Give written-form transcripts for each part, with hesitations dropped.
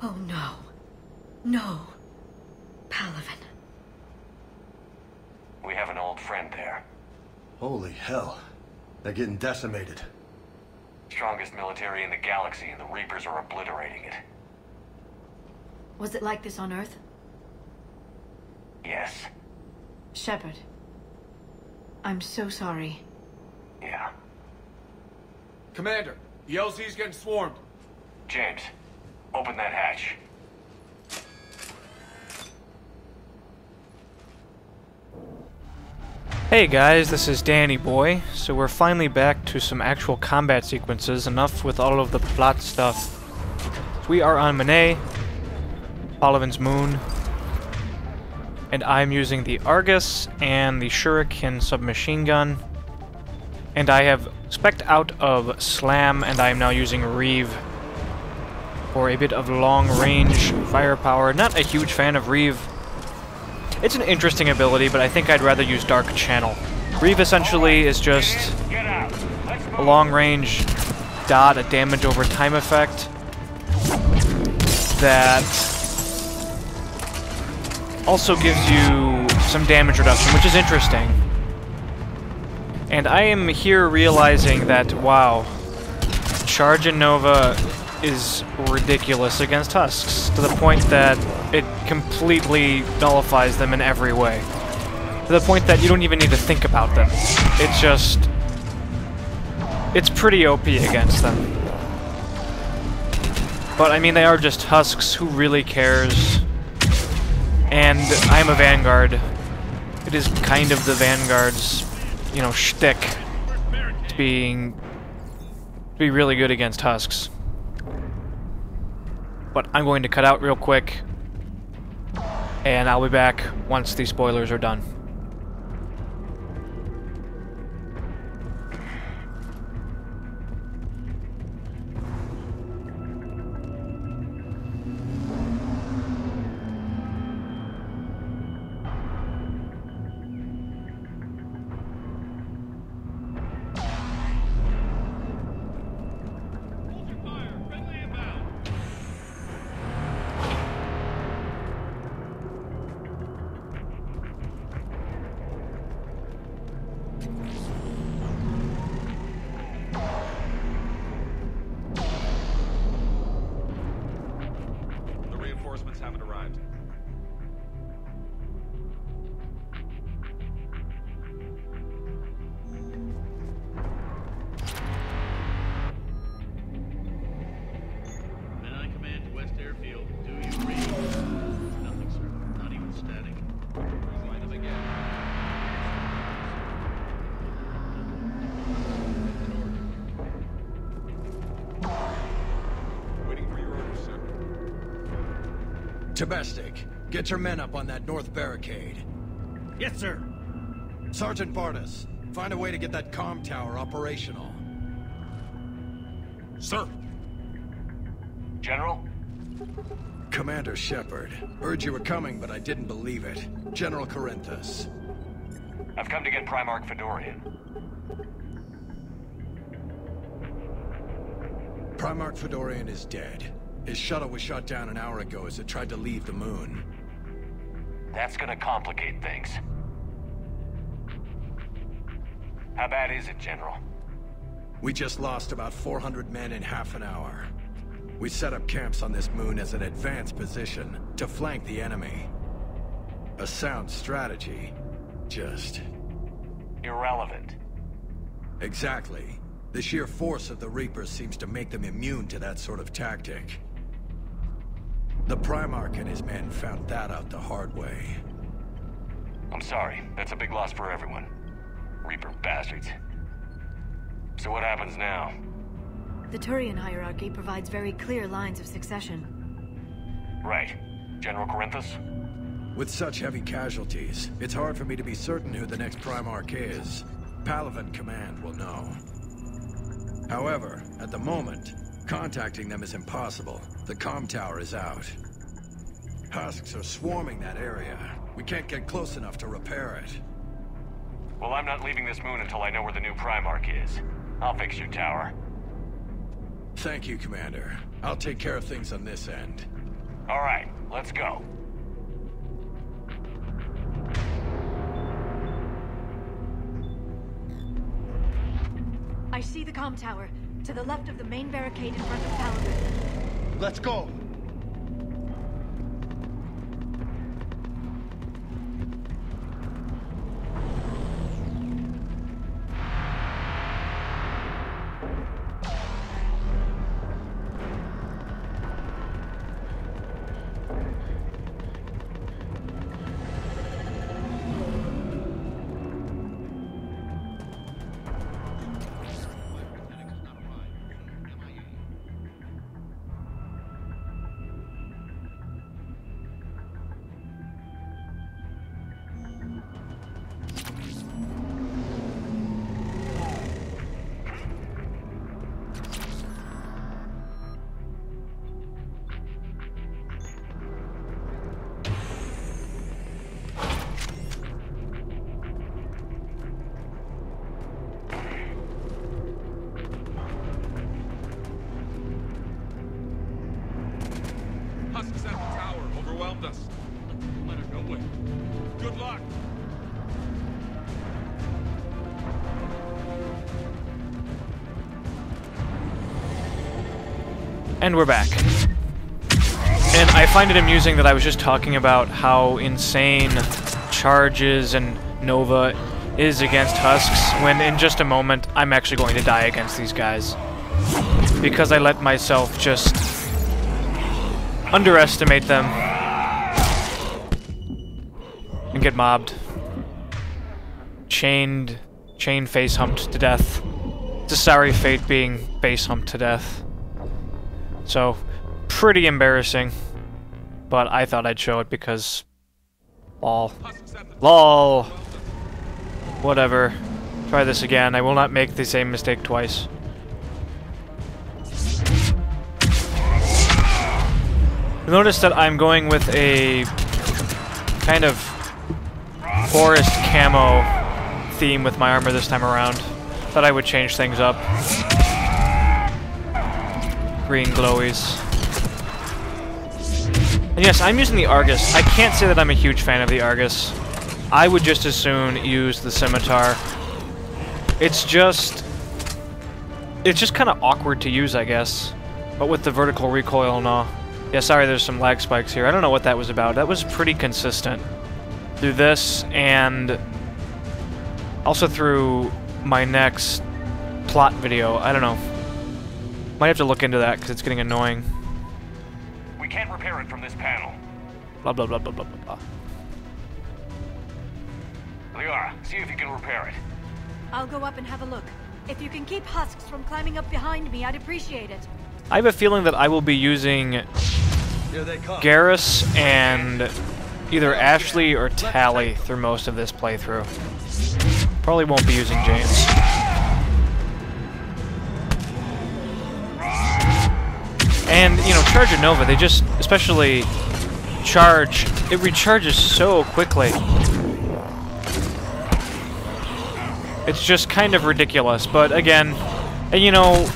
Oh no. No. Palaven. We have an old friend there. Holy hell. They're getting decimated. Strongest military in the galaxy, and the Reapers are obliterating it. Was it like this on Earth? Yes. Shepard. I'm so sorry. Yeah. Commander, the LZ's getting swarmed. James, open that hatch. Hey guys, this is Danny Boy. So we're finally back to some actual combat sequences, enough with all of the plot stuff. We are on Menae, Palaven's moon, and I'm using the Argus and the Shuriken submachine gun. And I have spec'd out of Slam, and I am now using Reave for a bit of long-range firepower. Not a huge fan of Reave. It's an interesting ability, but I think I'd rather use Dark Channel. Reave essentially is just a long-range dot, a damage over time effect that also gives you some damage reduction, which is interesting. And I am here realizing that, wow, Charge and Nova is ridiculous against Husks, to the point that it completely nullifies them in every way. To the point that you don't even need to think about them. It's just... it's pretty OP against them. But, I mean, they are just Husks. Who really cares? And I'm a Vanguard. It is kind of the Vanguard's, you know, shtick to be really good against Husks. But I'm going to cut out real quick, and I'll be back once these spoilers are done. Domestic, get your men up on that north barricade. Yes, sir. Sergeant Bardas, find a way to get that comm tower operational. Sir. General? Commander Shepard. Heard you were coming, but I didn't believe it. General Corinthus. I've come to get Primarch Fedorian. Primarch Fedorian is dead. His shuttle was shot down an hour ago as it tried to leave the moon. That's gonna complicate things. How bad is it, General? We just lost about 400 men in half an hour. We set up camps on this moon as an advanced position to flank the enemy. A sound strategy. Just... irrelevant. Exactly. The sheer force of the Reapers seems to make them immune to that sort of tactic. The Primarch and his men found that out the hard way. I'm sorry. That's a big loss for everyone. Reaper bastards. So what happens now? The Turian hierarchy provides very clear lines of succession. Right. General Corinthus? With such heavy casualties, it's hard for me to be certain who the next Primarch is. Palaven Command will know. However, at the moment, contacting them is impossible. The comm tower is out. Husks are swarming that area. We can't get close enough to repair it. Well, I'm not leaving this moon until I know where the new Primarch is. I'll fix your tower. Thank you, Commander. I'll take care of things on this end. All right, let's go. I see the comm tower, to the left of the main barricade in front of Palaven. Let's go. Husks at the tower overwhelmed us. Let her go away. Good luck. And we're back. And I find it amusing that I was just talking about how insane charges and Nova is against Husks, when in just a moment I'm actually going to die against these guys. Because I let myself just underestimate them and get mobbed. Chain face humped to death. It's a sorry fate being face humped to death. So, pretty embarrassing. But I thought I'd show it because... LOL. LOL. Whatever. Try this again. I will not make the same mistake twice. You'll notice that I'm going with a kind of forest camo theme with my armor this time around. Thought I would change things up. Green glowies. And yes, I'm using the Argus. I can't say that I'm a huge fan of the Argus. I would just as soon use the Scimitar. It's just kind of awkward to use, I guess. But with the vertical recoil and all. Yeah, sorry, there's some lag spikes here. I don't know what that was about. That was pretty consistent. Through this, and also through my next plot video. I don't know. Might have to look into that, because it's getting annoying. We can't repair it from this panel. Blah, blah, blah, blah, blah, blah, blah. Liara, see if you can repair it. I'll go up and have a look. If you can keep Husks from climbing up behind me, I'd appreciate it. I have a feeling that I will be using Here they come. Garrus and either Ashley or Tally through most of this playthrough. Probably won't be using James. And, you know, Charge and Nova, they just, especially Charge, it recharges so quickly. It's just kind of ridiculous, but again, and you know,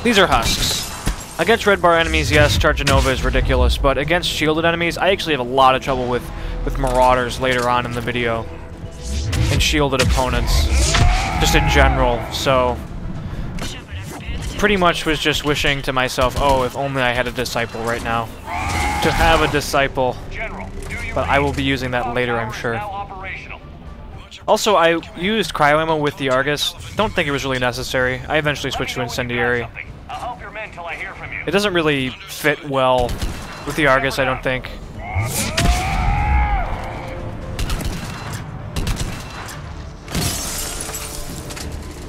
these are husks. Against red bar enemies, yes, Charge and Nova is ridiculous, but against shielded enemies, I actually have a lot of trouble with Marauders later on in the video. And shielded opponents, just in general, so pretty much was just wishing to myself, oh, if only I had a Disciple right now. To have a Disciple, but I will be using that later, I'm sure. Also, I used cryo ammo with the Argus. Don't think it was really necessary. I eventually switched to Incendiary. It doesn't really fit well with the Argus, I don't think.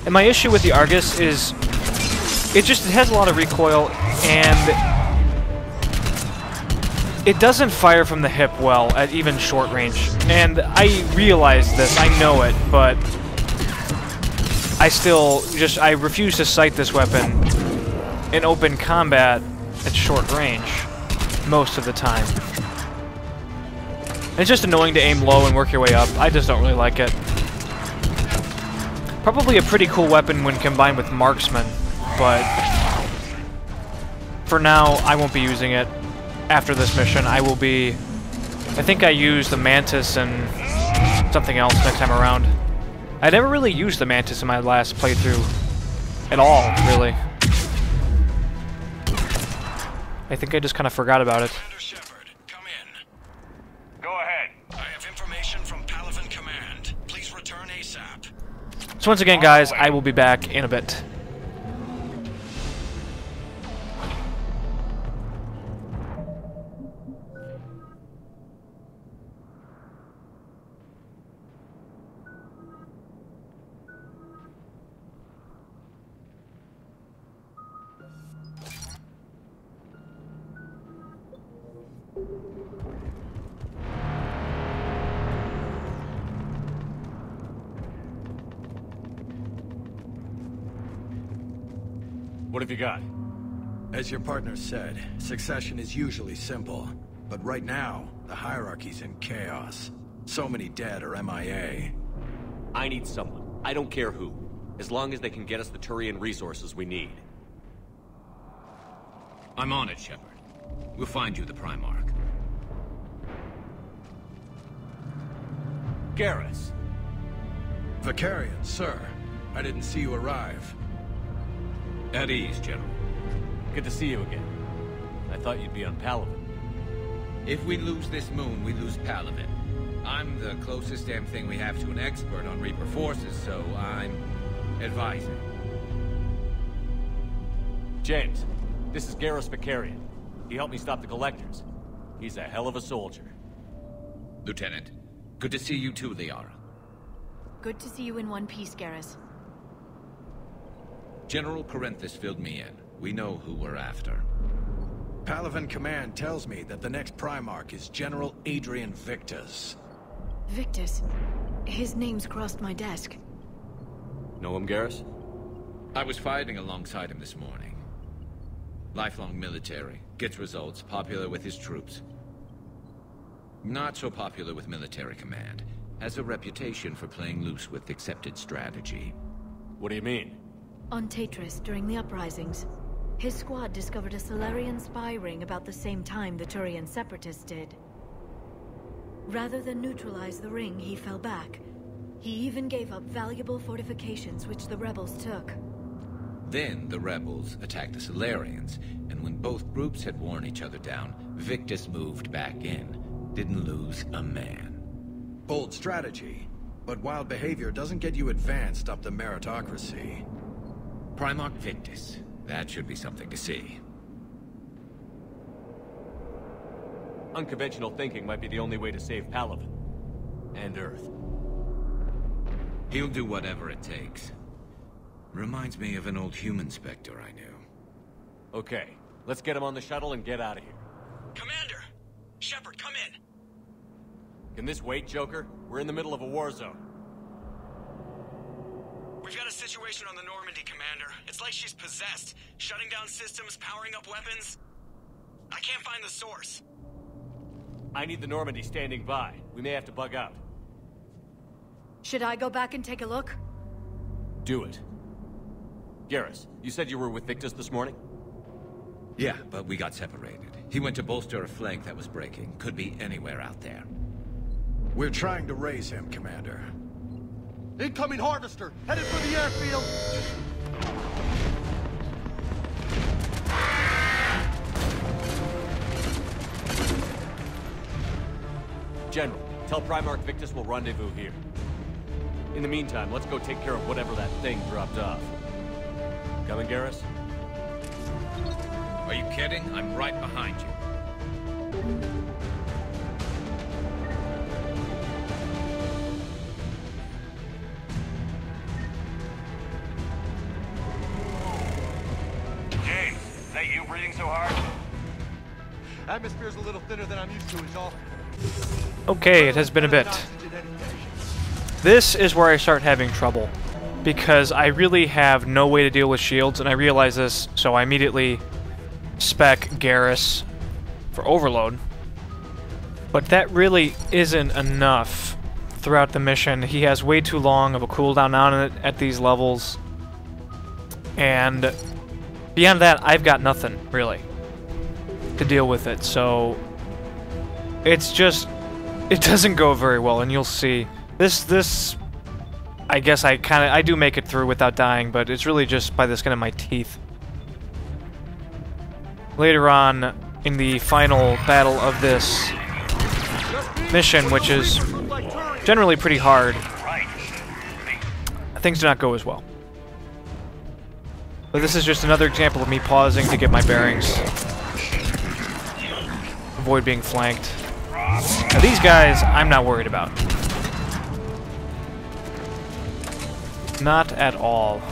And my issue with the Argus is it has a lot of recoil, and it doesn't fire from the hip well at even short range. And I realize this, I know it, but I refuse to sight this weapon in open combat at short range most of the time. It's just annoying to aim low and work your way up. I just don't really like it. Probably a pretty cool weapon when combined with Marksman, but for now, I won't be using it. After this mission, I think I used the Mantis and something else next time around. I never really used the Mantis in my last playthrough at all, really. I think I just kind of forgot about it. Commander Shepard, come in. Go ahead. I have information from Palaven Command. Please return ASAP. So once again, guys, I will be back in a bit. What have you got? As your partner said, succession is usually simple. But right now, the hierarchy's in chaos. So many dead or MIA. I need someone. I don't care who. As long as they can get us the Turian resources we need. I'm on it, Shepard. We'll find you the Primarch. Garrus. Vicarian, sir. I didn't see you arrive. At ease, General. Good to see you again. I thought you'd be on Palaven. If we lose this moon, we lose Palaven. I'm the closest damn thing we have to an expert on Reaper forces, so I'm advising. James, this is Garrus Vicarian. He helped me stop the Collectors. He's a hell of a soldier. Lieutenant, good to see you too, Liara. Good to see you in one piece, Garrus. General Corinthus filled me in. We know who we're after. Palaven Command tells me that the next Primarch is General Adrian Victus. Victus? His name's crossed my desk. Know him, Garrus? I was fighting alongside him this morning. Lifelong military, gets results, popular with his troops. Not so popular with military command. Has a reputation for playing loose with accepted strategy. What do you mean? On Tatris, during the uprisings, his squad discovered a Solarian spy ring about the same time the Turian separatists did. Rather than neutralize the ring, he fell back. He even gave up valuable fortifications which the rebels took. Then the rebels attacked the Solarians, and when both groups had worn each other down, Victus moved back in. Didn't lose a man. Bold strategy, but wild behavior doesn't get you advanced up the meritocracy. Primarch Victus. That should be something to see. Unconventional thinking might be the only way to save Palaven. And Earth. He'll do whatever it takes. Reminds me of an old human Spectre I knew. Okay, let's get him on the shuttle and get out of here. Commander! Shepard, come in! Can this wait, Joker? We're in the middle of a war zone. We've got a situation on the Normandy, Commander. It's like she's possessed. Shutting down systems, powering up weapons. I can't find the source. I need the Normandy standing by. We may have to bug out. Should I go back and take a look? Do it. Garrus, you said you were with Victus this morning? Yeah, but we got separated. He went to bolster a flank that was breaking. Could be anywhere out there. We're trying to raise him, Commander. Incoming harvester, headed for the airfield. General, tell Primarch Victus we'll rendezvous here. In the meantime, let's go take care of whatever that thing dropped off. Coming, Garrus? Are you kidding? I'm right behind you. James, is that you breathing so hard? Atmosphere's a little thinner than I'm used to, is all. Okay, it has been a bit. This is where I start having trouble, because I really have no way to deal with shields, and I realize this, so I immediately spec Garrus for overload. But that really isn't enough throughout the mission. He has way too long of a cooldown on it at these levels, and beyond that, I've got nothing, really, to deal with it, so it's just, it doesn't go very well, and you'll see. This, I guess I do make it through without dying, but it's really just by the skin of my teeth. Later on, in the final battle of this mission, which is generally pretty hard, things do not go as well. But this is just another example of me pausing to get my bearings. Avoid being flanked. Now these guys, I'm not worried about. Not at all.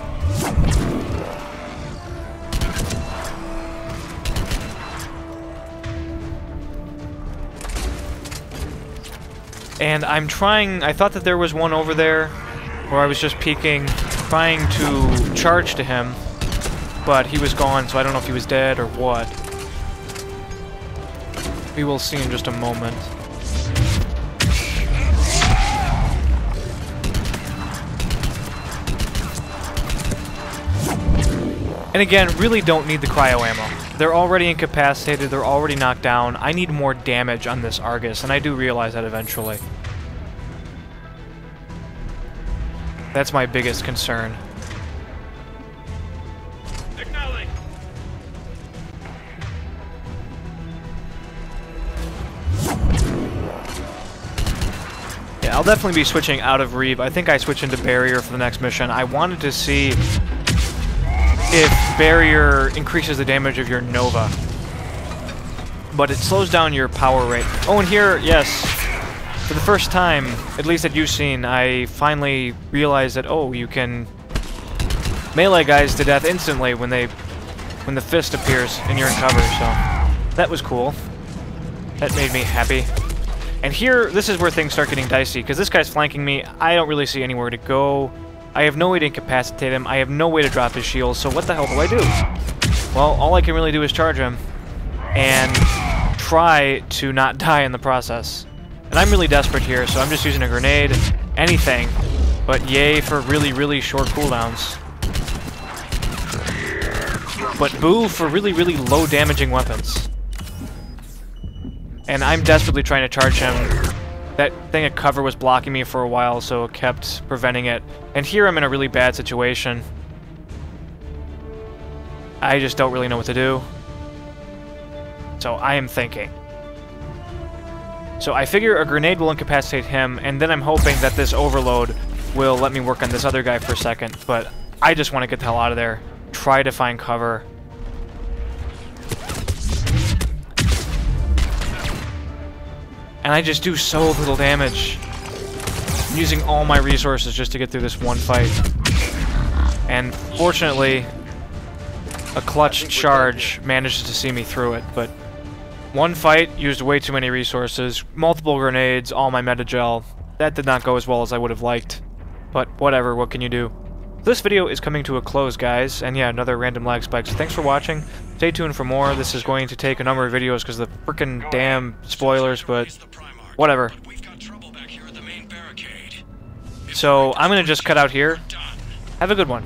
And I'm trying, I thought that there was one over there where I was just peeking, trying to charge to him, but he was gone, so I don't know if he was dead or what. We will see in just a moment. And again, really don't need the cryo ammo. They're already incapacitated, they're already knocked down. I need more damage on this Argus, and I do realize that eventually. That's my biggest concern. Acknowledge. Yeah, I'll definitely be switching out of Reave. I think I switch into Barrier for the next mission. I wanted to see if Barrier increases the damage of your Nova, but it slows down your power rate. Oh, and here, yes, for the first time, at least that you've seen, I finally realized that, oh, you can melee guys to death instantly when the fist appears and you're in cover, so that was cool. That made me happy. And here, this is where things start getting dicey, because this guy's flanking me. I don't really see anywhere to go. I have no way to incapacitate him. I have no way to drop his shield, so what the hell do I do? Well, all I can really do is charge him and try to not die in the process. And I'm really desperate here, so I'm just using a grenade, anything, but yay for really, really short cooldowns. But boo for really, really low damaging weapons. And I'm desperately trying to charge him. That thing of cover was blocking me for a while, so it kept preventing it. And here I'm in a really bad situation. I just don't really know what to do. So I am thinking. So I figure a grenade will incapacitate him, and then I'm hoping that this overload will let me work on this other guy for a second. But I just want to get the hell out of there. Try to find cover. And I just do so little damage. I'm using all my resources just to get through this one fight. And fortunately, a clutch charge manages to see me through it, but One fight used way too many resources, multiple grenades, all my metagel. That did not go as well as I would have liked. But whatever, what can you do? This video is coming to a close, guys, and yeah, another random lag spike. So thanks for watching. Stay tuned for more. This is going to take a number of videos because of the frickin' damn spoilers, but whatever. So I'm gonna just cut out here. Have a good one.